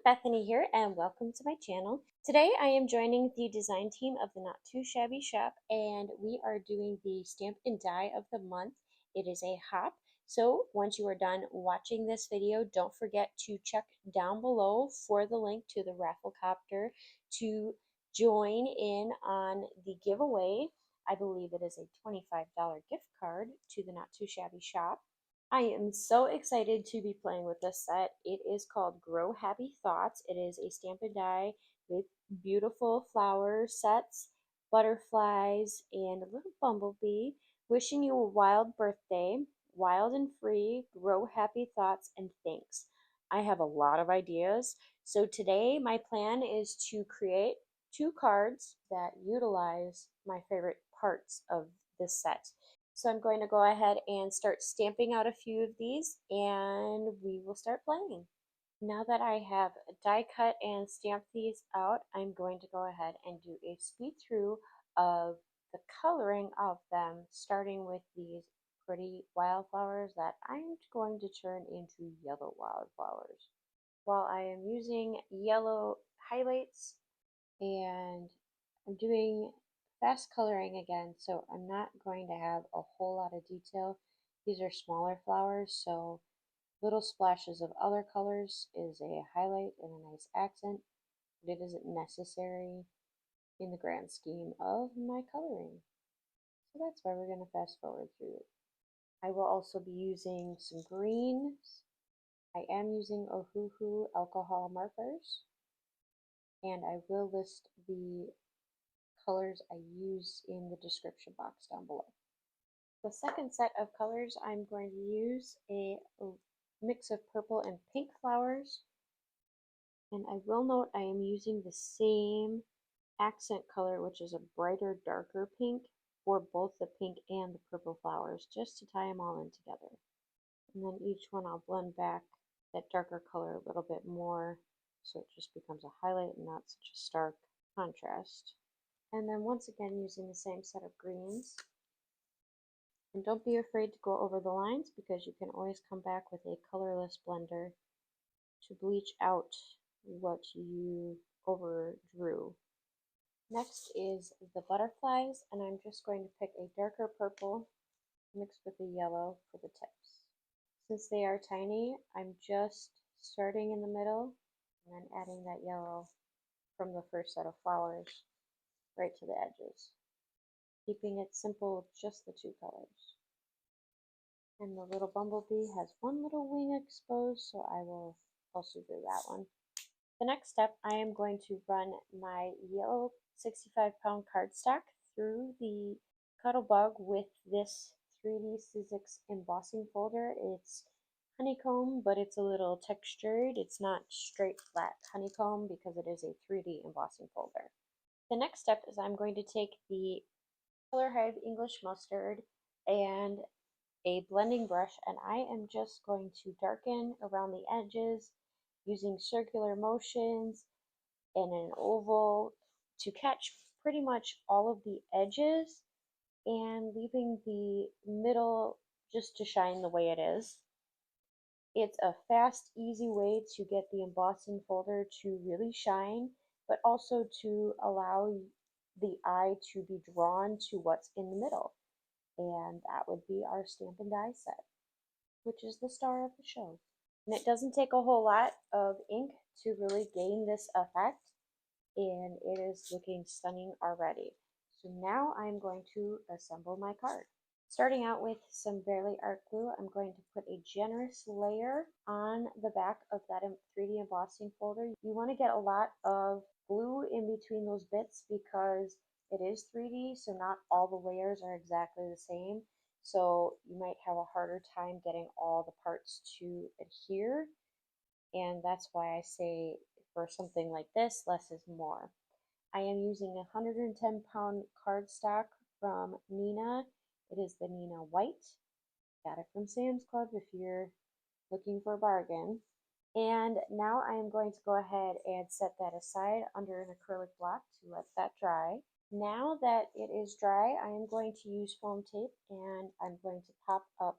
Bethany here and welcome to my channel. Today I am joining the design team of the Not Too Shabby Shop and we are doing the Stamp and Die of the month. It is a hop. So once you are done watching this video, don't forget to check down below for the link to the Rafflecopter to join in on the giveaway. I believe it is a $25 gift card to the Not Too Shabby Shop. I am so excited to be playing with this set. It is called Grow Happy Thoughts. It is a stamp and die with beautiful flower sets, butterflies, and a little bumblebee. Wishing you a wild birthday, wild and free, grow happy thoughts, and thanks. I have a lot of ideas. So today my plan is to create 2 cards that utilize my favorite parts of this set. So I'm going to go ahead and start stamping out a few of these and we will start playing. Now that I have die cut and stamped these out, I'm going to go ahead and do a speed through of the coloring of them, starting with these pretty wildflowers that I'm going to turn into yellow wildflowers. While I am using yellow highlights and I'm doing fast coloring again, so I'm not going to have a whole lot of detail. These are smaller flowers, so little splashes of other colors is a highlight and a nice accent, but it isn't necessary in the grand scheme of my coloring. So that's why we're going to fast forward through it. I will also be using some greens. I am using Ohuhu alcohol markers, and I will list the colors I use in the description box down below. The second set of colors, I'm going to use a mix of purple and pink flowers. And I will note I am using the same accent color, which is a brighter, darker pink, for both the pink and the purple flowers, just to tie them all in together. And then each one I'll blend back that darker color a little bit more, so it just becomes a highlight and not such a stark contrast. And then once again using the same set of greens. And don't be afraid to go over the lines because you can always come back with a colorless blender to bleach out what you overdrew. Next is the butterflies, and I'm just going to pick a darker purple mixed with a yellow for the tips. Since they are tiny, I'm just starting in the middle and then adding that yellow from the first set of flowers right to the edges, keeping it simple with just the 2 colors. And the little bumblebee has one little wing exposed, so I will also do that one. The next step, I am going to run my yellow 65-pound cardstock through the Cuttlebug with this 3D Sizzix embossing folder. It's honeycomb, but it's a little textured. It's not straight flat honeycomb because it is a 3D embossing folder. The next step is I'm going to take the Color Hive English Mustard and a blending brush, and I am just going to darken around the edges using circular motions and an oval to catch pretty much all of the edges and leaving the middle just to shine the way it is. It's a fast, easy way to get the embossing folder to really shine, but also to allow the eye to be drawn to what's in the middle. And that would be our stamp and die set, which is the star of the show. And it doesn't take a whole lot of ink to really gain this effect, and it is looking stunning already. So now I'm going to assemble my card. Starting out with some Barely Art Glue, I'm going to put a generous layer on the back of that 3D embossing folder. You want to get a lot of glue in between those bits because it is 3D, so not all the layers are exactly the same. So you might have a harder time getting all the parts to adhere. And that's why I say for something like this, less is more. I am using a 110-pound cardstock from Neenah. It is the Neenah White. Got it from Sam's Club if you're looking for a bargain. And now I am going to go ahead and set that aside under an acrylic block to let that dry. Now that it is dry, I am going to use foam tape and I'm going to pop up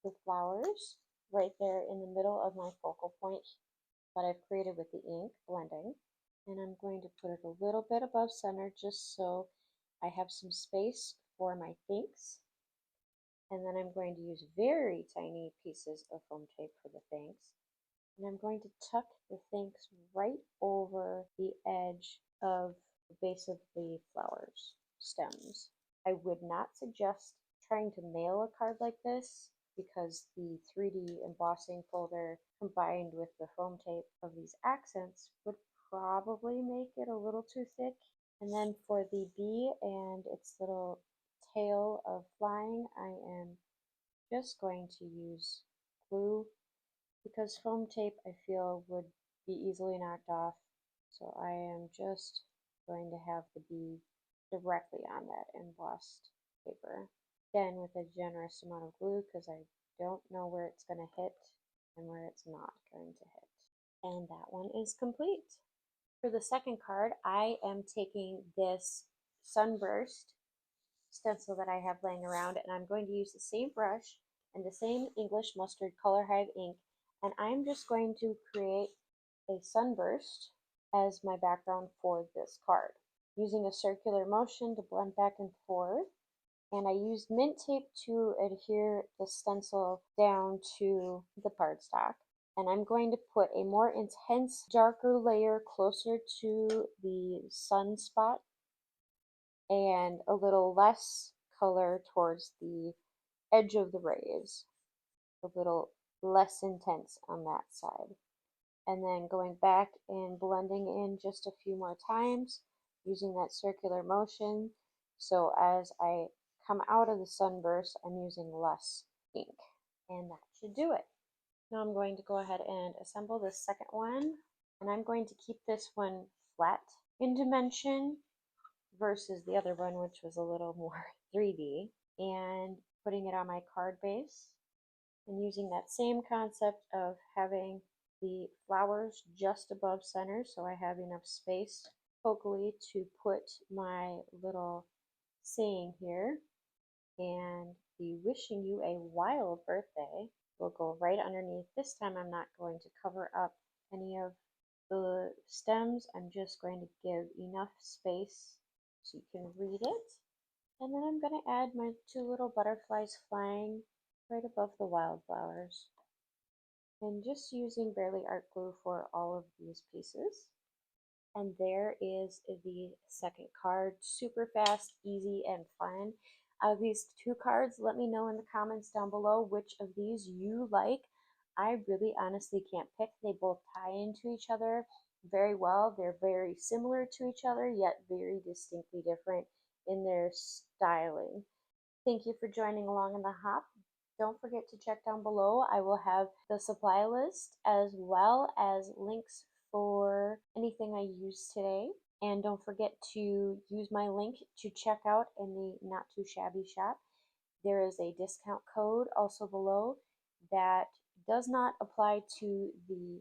the flowers right there in the middle of my focal point that I've created with the ink blending. And I'm going to put it a little bit above center just so I have some space for my thinks. And then I'm going to use very tiny pieces of foam tape for the thinks. And I'm going to tuck the thinks right over the edge of the base of the flowers stems. I would not suggest trying to mail a card like this because the 3D embossing folder combined with the foam tape of these accents would probably make it a little too thick. And then for the bee and its little tail of flying, I am just going to use glue because foam tape I feel would be easily knocked off. So I am just going to have the bee directly on that embossed paper. Again, with a generous amount of glue because I don't know where it's going to hit and where it's not going to hit. And that one is complete. For the second card, I am taking this Sunburst stencil that I have laying around, and I'm going to use the same brush and the same English Mustard Color Hive ink, and I'm just going to create a sunburst as my background for this card, using a circular motion to blend back and forth. And I used mint tape to adhere the stencil down to the cardstock. And I'm going to put a more intense, darker layer closer to the sunspot and a little less color towards the edge of the rays, a little less intense on that side. And then going back and blending in just a few more times using that circular motion. So as I come out of the sunburst, I'm using less ink. And that should do it. Now I'm going to go ahead and assemble the second one. And I'm going to keep this one flat in dimension versus the other one, which was a little more 3D, and putting it on my card base and using that same concept of having the flowers just above center so I have enough space focally to put my little saying here, and the wishing you a wild birthday will go right underneath. This time I'm not going to cover up any of the stems. I'm just going to give enough space so you can read it. And then I'm going to add my two little butterflies flying right above the wildflowers. And just using Barely Art Glue for all of these pieces. And there is the second card. Super fast, easy, and fun. Out of these two cards, let me know in the comments down below which of these you like. I really honestly can't pick. They both tie into each other very well. They're very similar to each other, yet very distinctly different in their styling. Thank you for joining along in the hop. Don't forget to check down below. I will have the supply list as well as links for anything I used today. And don't forget to use my link to check out in the Not Too Shabby shop. There is a discount code also below that does not apply to the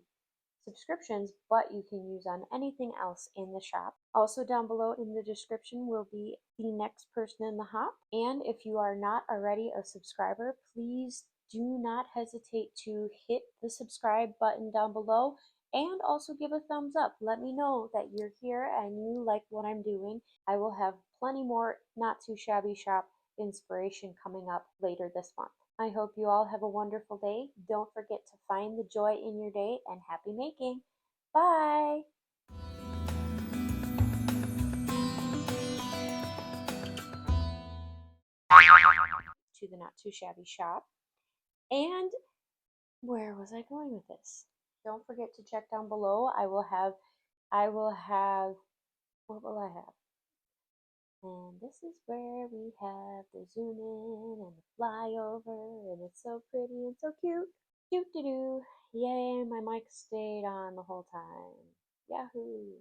subscriptions, but you can use on anything else in the shop. Also down below in the description will be the next person in the hop. And if you are not already a subscriber, please do not hesitate to hit the subscribe button down below and also give a thumbs up. Let me know that you're here and you like what I'm doing. I will have plenty more Not Too Shabby shop inspiration coming up later this month. I hope you all have a wonderful day. Don't forget to find the joy in your day and happy making. Bye! To the Not Too Shabby shop. And where was I going with this? Don't forget to check down below. What will I have? And this is where we have the zoom in and the flyover, and it's so pretty and so cute. Doo doo doo. Yay, my mic stayed on the whole time. Yahoo!